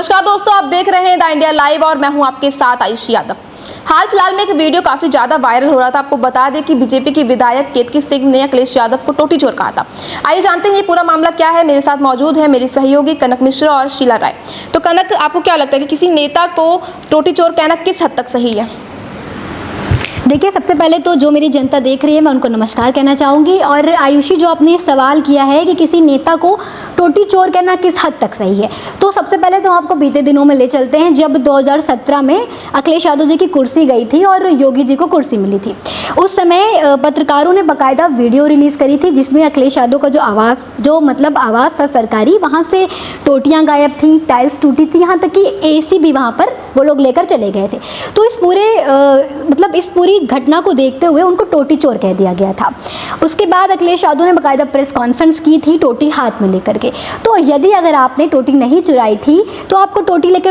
नमस्कार दोस्तों, आप देख रहे हैं द इंडिया लाइव और मैं हूं आपके साथ आयुषी यादव। हाल फिलहाल में एक वीडियो काफी ज्यादा वायरल हो रहा था। आपको बता दें कि बीजेपी की विधायक केतकी सिंह ने अखिलेश यादव को टोटी चोर कहा था। आइए जानते हैं ये पूरा मामला क्या है। मेरे साथ मौजूद है मेरी सहयोगी कनक मिश्रा और शीला राय। तो कनक, आपको क्या लगता है कि किसी नेता को टोटी चोर कहना किस हद तक सही है? देखिए, सबसे पहले तो जो मेरी जनता देख रही है मैं उनको नमस्कार कहना चाहूँगी। और आयुषी, जो आपने सवाल किया है कि किसी नेता को टोटी चोर कहना किस हद तक सही है, तो सबसे पहले तो आपको बीते दिनों में ले चलते हैं जब 2017 में अखिलेश यादव जी की कुर्सी गई थी और योगी जी को कुर्सी मिली थी। उस समय पत्रकारों ने बाकायदा वीडियो रिलीज़ करी थी जिसमें अखिलेश यादव का जो आवास था सरकारी, वहाँ से टोटियाँ गायब थी, टाइल्स टूटी थी, यहाँ तक कि AC भी वहाँ पर वो लोग लेकर चले गए थे। तो इस पूरी घटना को देखते हुए उनको टोटी चोर कह दिया गया था। उसके बाद अखिलेश यादव ने बाकायदा प्रेस कॉन्फ्रेंस की थी टोटी हाथ में लेकर के। तो यदि अगर आपने टोटी नहीं चुराई थी तो आपको टोटी लेकर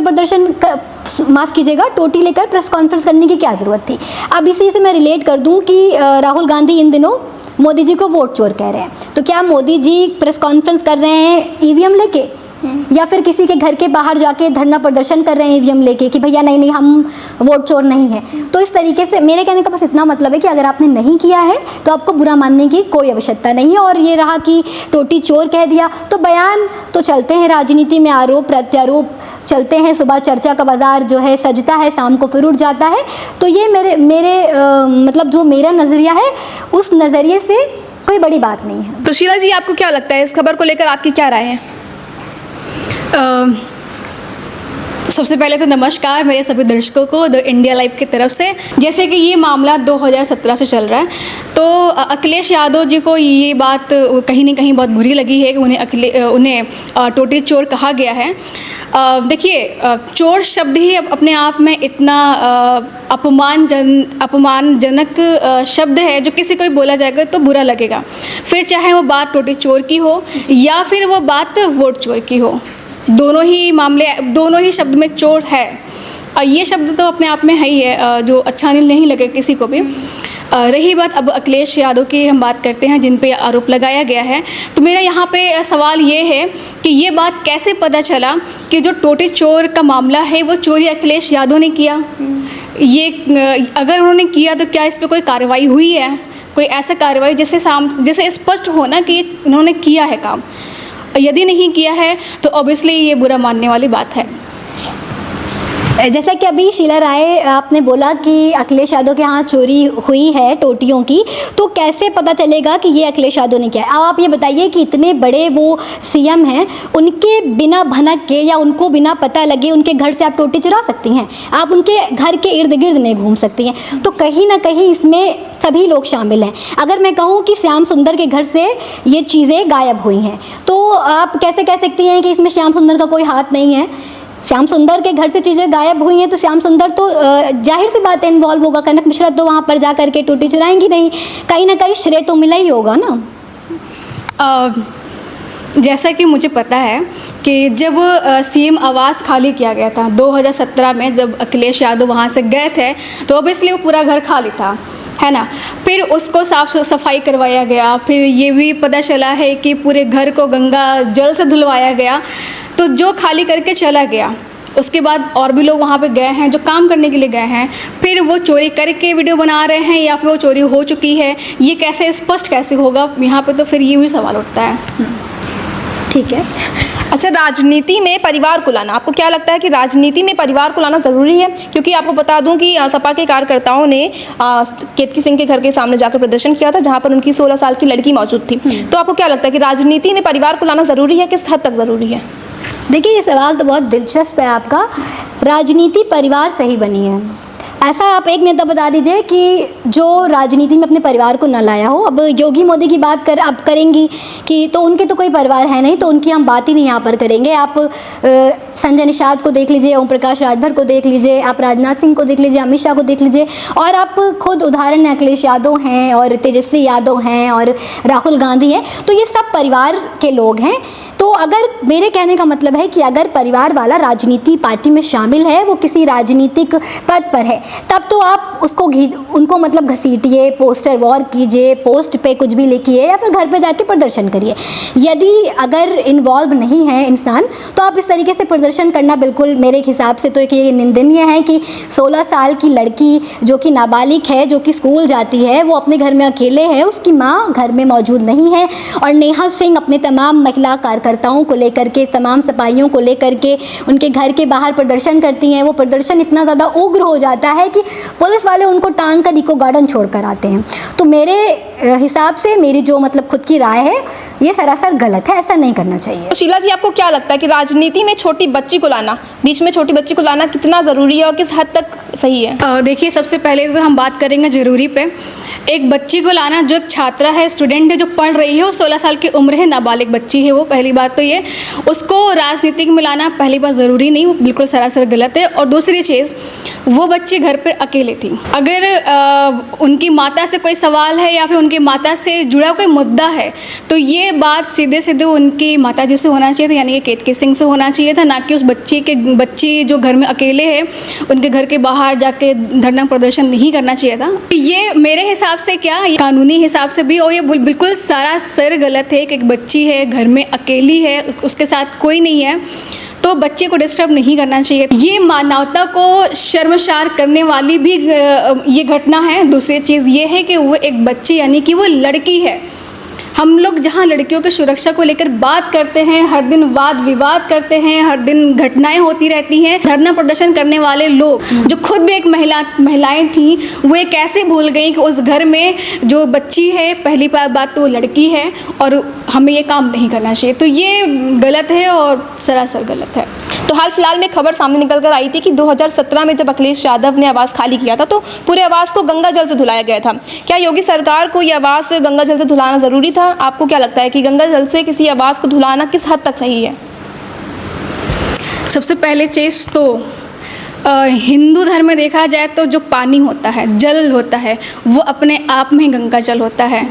टोटी लेकर प्रेस कॉन्फ्रेंस करने की क्या ज़रूरत थी? अब इसी से मैं रिलेट कर दूं कि राहुल गांधी इन दिनों मोदी जी को वोट चोर कह रहे हैं। तो क्या मोदी जी प्रेस कॉन्फ्रेंस कर रहे हैं EVM लेके, या फिर किसी के घर के बाहर जाके धरना प्रदर्शन कर रहे हैं EVM लेके कि भैया नहीं हम वोट चोर नहीं है? तो इस तरीके से मेरे कहने का बस इतना मतलब है कि अगर आपने नहीं किया है तो आपको बुरा मानने की कोई आवश्यकता नहीं है। और ये रहा कि टोटी चोर कह दिया, तो बयान तो चलते हैं राजनीति में, आरोप प्रत्यारोप चलते हैं। सुबह चर्चा का बाजार जो है सजता है, शाम को फिर उठ जाता है। तो ये जो मेरा नज़रिया है उस नज़रिए से कोई बड़ी बात नहीं है। तो शीला जी, आपको क्या लगता है इस खबर को लेकर, आपकी क्या राय है? सबसे पहले तो नमस्कार मेरे सभी दर्शकों को द इंडिया लाइव की तरफ से। जैसे कि ये मामला 2017 से चल रहा है, तो अखिलेश यादव जी को ये बात कहीं ना कहीं बहुत बुरी लगी है कि उन्हें टोटी चोर कहा गया है। देखिए, चोर शब्द ही अपने आप में इतना अपमानजनक शब्द है जो किसी को भी बोला जाएगा तो बुरा लगेगा, फिर चाहे वो बात टोटी चोर की हो या फिर वो बात वोट चोर की हो। दोनों ही शब्द में चोर है। और ये शब्द तो अपने आप में है ही है जो अच्छा नहीं लगे किसी को भी। रही बात अब अखिलेश यादव की, हम बात करते हैं जिन पे आरोप लगाया गया है। तो मेरा यहाँ पे सवाल ये है कि ये बात कैसे पता चला कि जो टोटी चोर का मामला है वो चोरी अखिलेश यादव ने किया? ये अगर उन्होंने किया तो क्या इस पर कोई कार्रवाई हुई है? कोई ऐसा कार्रवाई जैसे स्पष्ट हो ना कि उन्होंने किया है काम। यदि नहीं किया है तो ऑब्वियसली ये बुरा मानने वाली बात है। जैसा कि अभी शीला राय आपने बोला कि अखिलेश यादव के यहाँ चोरी हुई है टोटियों की, तो कैसे पता चलेगा कि ये अखिलेश यादव ने किया है? अब आप ये बताइए कि इतने बड़े वो CM हैं, उनके बिना भनक के या उनको बिना पता लगे उनके घर से आप टोटी चुरा सकती हैं? आप उनके घर के इर्द गिर्द नहीं घूम सकती हैं। तो कहीं ना कहीं इसमें सभी लोग शामिल हैं। अगर मैं कहूँ कि श्याम सुंदर के घर से ये चीज़ें गायब हुई हैं, तो आप कैसे कह सकती हैं कि इसमें श्याम सुंदर का कोई हाथ नहीं है? श्याम सुंदर के घर से चीज़ें गायब हुई हैं तो श्याम सुंदर तो जाहिर सी बात है इन्वॉल्व होगा। कनक मिश्रा तो वहाँ पर जा कर के टोटी चुराएंगी नहीं, कहीं ना कहीं श्रेय तो मिला ही होगा ना। जैसा कि मुझे पता है कि जब CM आवास खाली किया गया था 2017 में, जब अखिलेश यादव वहाँ से गए थे तो ऑब्वियसली वो पूरा घर खाली था, है ना। फिर उसको साफ सफाई करवाया गया, फिर ये भी पता चला है कि पूरे घर को गंगा जल से धुलवाया गया। तो जो खाली करके चला गया, उसके बाद और भी लोग वहाँ पे गए हैं जो काम करने के लिए गए हैं, फिर वो चोरी करके वीडियो बना रहे हैं या फिर वो चोरी हो चुकी है, ये कैसे स्पष्ट कैसे होगा? यहाँ पे तो फिर ये भी सवाल उठता है। ठीक है। अच्छा, राजनीति में परिवार को लाना, आपको क्या लगता है कि राजनीति में परिवार को लाना ज़रूरी है? क्योंकि आपको बता दूं कि सपा के कार्यकर्ताओं ने केतकी सिंह के घर के सामने जाकर प्रदर्शन किया था जहां पर उनकी 16 साल की लड़की मौजूद थी। तो आपको क्या लगता है कि राजनीति में परिवार को लाना ज़रूरी है, किस हद तक ज़रूरी है? देखिए, ये सवाल तो बहुत दिलचस्प है आपका। राजनीति परिवार से ही बनी है। ऐसा आप एक नेता बता दीजिए कि जो राजनीति में अपने परिवार को न लाया हो। अब योगी मोदी की बात अब करेंगी कि तो उनके तो कोई परिवार है नहीं, तो उनकी हम बात ही नहीं यहाँ पर करेंगे। आप संजय निषाद को देख लीजिए, ओम प्रकाश राजभर को देख लीजिए, आप राजनाथ सिंह को देख लीजिए, अमित शाह को देख लीजिए, और आप खुद उदाहरण अखिलेश यादव हैं और तेजस्वी यादव हैं और राहुल गांधी हैं। तो ये सब परिवार के लोग हैं। तो अगर मेरे कहने का मतलब है कि अगर परिवार वाला राजनीति पार्टी में शामिल है, वो किसी राजनीतिक पद पर है, तब तो आप उसको उनको मतलब घसीटिए, पोस्टर वॉर कीजिए, पोस्ट पे कुछ भी लिखिए या फिर घर पे जाके प्रदर्शन करिए। यदि अगर इन्वॉल्व नहीं है इंसान तो आप इस तरीके से प्रदर्शन करना बिल्कुल मेरे हिसाब से तो ये निंदनीय है कि 16 साल की लड़की जो कि नाबालिग है, जो कि स्कूल जाती है, वो अपने घर में अकेले है, उसकी माँ घर में मौजूद नहीं है और नेहा सिंह अपने तमाम महिला कार्यकर्ताओं को लेकर के, तमाम सिपाहियों को लेकर के उनके घर के बाहर प्रदर्शन करती हैं। वो प्रदर्शन इतना ज़्यादा उग्र हो जाता है कि पुलिस वाले उनको टांग कर इको गार्डन छोड़ कर आते हैं। तो मेरे हिसाब से मेरी जो मतलब खुद की राय है, ये सरासर गलत है, ऐसा नहीं करना चाहिए। तो शीला जी, आपको क्या लगता है कि राजनीति में छोटी बच्ची को लाना, बीच में छोटी बच्ची को लाना कितना ज़रूरी है और किस हद तक सही है? देखिए, सबसे पहले तो हम बात करेंगे ज़रूरी पे। एक बच्ची को लाना, जो एक छात्रा है, स्टूडेंट है, जो पढ़ रही है, वो 16 साल की उम्र है, नाबालिग बच्ची है वो, पहली बात तो ये। उसको राजनीति में लाना पहली बात ज़रूरी नहीं, वो बिल्कुल सरासर गलत है। और दूसरी चीज़, वो बच्ची घर पर अकेले थी। अगर उनकी माता से कोई सवाल है या फिर उनकी माता से जुड़ा कोई मुद्दा है तो ये बात सीधे सीधे उनकी माता जी से होना चाहिए था, यानी कि केतकी सिंह से होना चाहिए था, ना कि उस बच्ची जो घर में अकेले है उनके घर के बाहर जाके धरना प्रदर्शन नहीं करना चाहिए था। ये मेरे हिसाब से क्या, ये कानूनी हिसाब से भी और ये बिल्कुल सरासर गलत है कि एक बच्ची है, घर में अकेली है, उसके साथ कोई नहीं है, तो बच्चे को डिस्टर्ब नहीं करना चाहिए। ये मानवता को शर्मसार करने वाली भी ये घटना है। दूसरी चीज़ ये है कि वो एक बच्ची, यानी कि वो लड़की है। हम लोग जहाँ लड़कियों की सुरक्षा को लेकर बात करते हैं, हर दिन वाद विवाद करते हैं, हर दिन घटनाएं होती रहती हैं। धरना प्रदर्शन करने वाले लोग जो खुद भी एक महिलाएं थीं, वो ये कैसे भूल गई कि उस घर में जो बच्ची है, पहली बात तो वो लड़की है और हमें ये काम नहीं करना चाहिए। तो ये गलत है और सरासर गलत है। तो हाल फिलहाल में खबर सामने निकल कर आई थी कि 2017 में जब अखिलेश यादव ने आवास खाली किया था तो पूरे आवास को गंगा जल से धुलाया गया था। क्या योगी सरकार को ये आवास गंगा जल से धुलाना ज़रूरी था? आपको क्या लगता है कि गंगा जल से किसी आवास को धुलाना किस हद तक सही है? सबसे पहले चीज़ तो हिंदू धर्म में देखा जाए तो जो पानी होता है, जल होता है, वो अपने आप में गंगा जल होता है,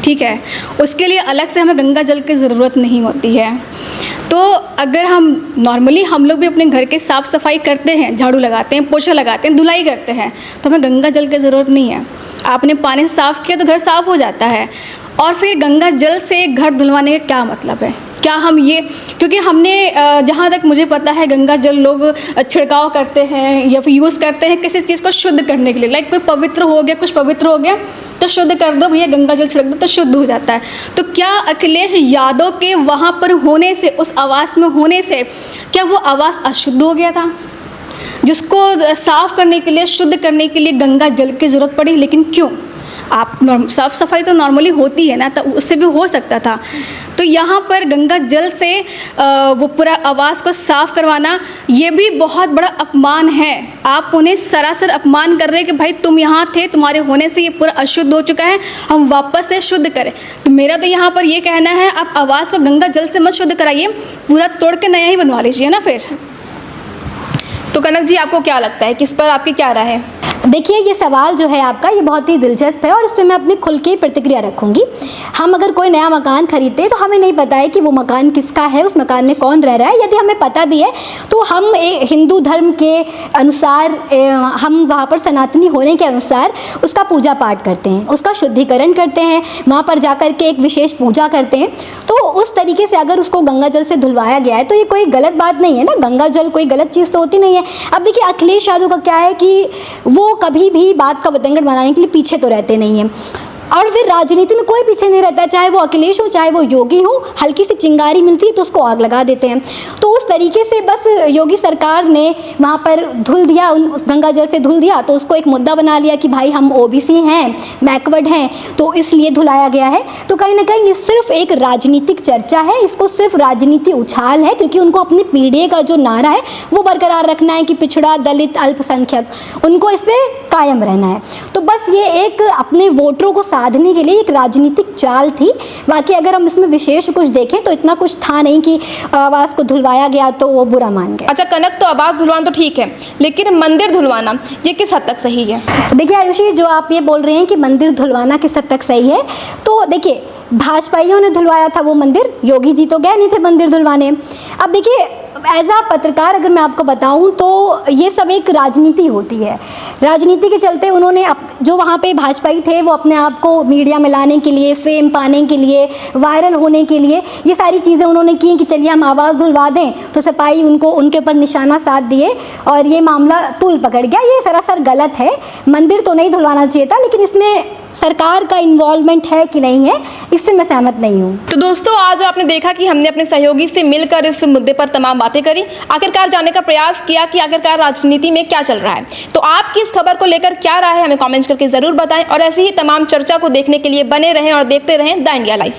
ठीक है। उसके लिए अलग से हमें गंगा जल की ज़रूरत नहीं होती है। तो अगर हम नॉर्मली हम लोग भी अपने घर के साफ़ सफाई करते हैं, झाड़ू लगाते हैं, पोछा लगाते हैं, धुलाई करते हैं, तो हमें गंगा जल की ज़रूरत नहीं है। आपने पानी से साफ़ किया तो घर साफ़ हो जाता है। और फिर गंगा जल से घर धुलवाने का क्या मतलब है? क्या हम ये, क्योंकि हमने जहाँ तक मुझे पता है गंगा जल लोग छिड़काव करते हैं या फिर यूज़ करते हैं किसी चीज़ को शुद्ध करने के लिए। लाइक कोई पवित्र हो गया, कुछ पवित्र हो गया तो शुद्ध कर दो भैया, गंगा जल छिड़क दो तो शुद्ध हो जाता है। तो क्या अखिलेश यादव के वहाँ पर होने से, उस आवास में होने से, क्या वो आवास अशुद्ध हो गया था जिसको साफ़ करने के लिए, शुद्ध करने के लिए गंगा जल की ज़रूरत पड़ी? लेकिन क्यों? आप साफ़ सफाई तो नॉर्मली होती है ना, तो उससे भी हो सकता था। तो यहाँ पर गंगा जल से वो पूरा आवास को साफ़ करवाना, ये भी बहुत बड़ा अपमान है। आप उन्हें सरासर अपमान कर रहे हैं कि भाई तुम यहाँ थे, तुम्हारे होने से ये पूरा अशुद्ध हो चुका है, हम वापस से शुद्ध करें। तो मेरा तो यहाँ पर ये कहना है, आप आवास को गंगा जल से मत शुद्ध कराइए, पूरा तोड़ के नया ही बनवा लीजिए ना फिर। तो कनक जी, आपको क्या लगता है, किस पर आपकी क्या राय है? देखिए, ये सवाल जो है आपका, ये बहुत ही दिलचस्प है और इस पर मैं अपनी खुल के प्रतिक्रिया रखूंगी। हम अगर कोई नया मकान खरीदते हैं तो हमें नहीं पता है कि वो मकान किसका है, उस मकान में कौन रह रहा है। यदि हमें पता भी है तो हम हिंदू धर्म के अनुसार, हम वहाँ पर सनातनी होने के अनुसार उसका पूजा पाठ करते हैं, उसका शुद्धिकरण करते हैं, वहाँ पर जाकर के एक विशेष पूजा करते हैं। तो उस तरीके से अगर उसको गंगा जल से धुलवाया गया है तो ये कोई गलत बात नहीं है ना। गंगा जल कोई गलत चीज़ तो होती नहीं है। अब देखिए, अखिलेश यादव का क्या है कि वो कभी भी बात का बतंगड़ बनाने के लिए पीछे तो रहते नहीं हैं, और फिर राजनीति में कोई पीछे नहीं रहता, चाहे वो अखिलेश हो चाहे वो योगी हो। हल्की सी चिंगारी मिलती है तो उसको आग लगा देते हैं। तो उस तरीके से बस योगी सरकार ने वहाँ पर धुल दिया, उस गंगा जल से धुल दिया, तो उसको एक मुद्दा बना लिया कि भाई हम ओबीसी हैं, बैकवर्ड हैं, तो इसलिए धुलाया गया है। तो कहीं ना कहीं ये सिर्फ एक राजनीतिक चर्चा है, इसको सिर्फ राजनीति उछाल है, क्योंकि उनको अपनी पीढ़ी का जो नारा है वो बरकरार रखना है कि पिछड़ा, दलित, अल्पसंख्यक, उनको इस पर कायम रहना है। तो बस ये एक अपने वोटरों को साधने के लिए एक राजनीतिक चाल थी। बाकी अगर हम इसमें विशेष कुछ देखें तो इतना कुछ था नहीं कि आवास को धुलवाया गया तो वो बुरा मान गए। अच्छा कनक, तो आवास धुलवाना तो ठीक है, लेकिन मंदिर धुलवाना ये किस हद तक सही है? देखिए आयुषी, जो आप ये बोल रहे हैं कि मंदिर धुलवाना किस हद तक सही है, तो देखिए भाजपाइयों ने धुलवाया था वो मंदिर, योगी जी तो गए नहीं थे मंदिर धुलवाने। अब देखिए, एज आ पत्रकार अगर मैं आपको बताऊं तो ये सब एक राजनीति होती है। राजनीति के चलते उन्होंने जो वहाँ पे भाजपाई थे वो अपने आप को मीडिया में लाने के लिए, फेम पाने के लिए, वायरल होने के लिए ये सारी चीज़ें उन्होंने की कि चलिए हम आवाज़ धुलवा दें, तो सिपाही उनको उनके ऊपर निशाना साध दिए और ये मामला तूल पकड़ गया। ये सरासर गलत है, मंदिर तो नहीं धुलवाना चाहिए था, लेकिन इसमें सरकार का इन्वॉल्वमेंट है कि नहीं है, इससे मैं सहमत नहीं हूँ। तो दोस्तों, आज आपने देखा कि हमने अपने सहयोगी से मिलकर इस मुद्दे पर तमाम बातें करी, आखिरकार जानने का प्रयास किया कि आखिरकार राजनीति में क्या चल रहा है। तो आपकी इस खबर को लेकर क्या राय है, हमें कमेंट्स करके जरूर बताएं और ऐसी ही तमाम चर्चा को देखने के लिए बने रहें और देखते रहें द इंडिया लाइव।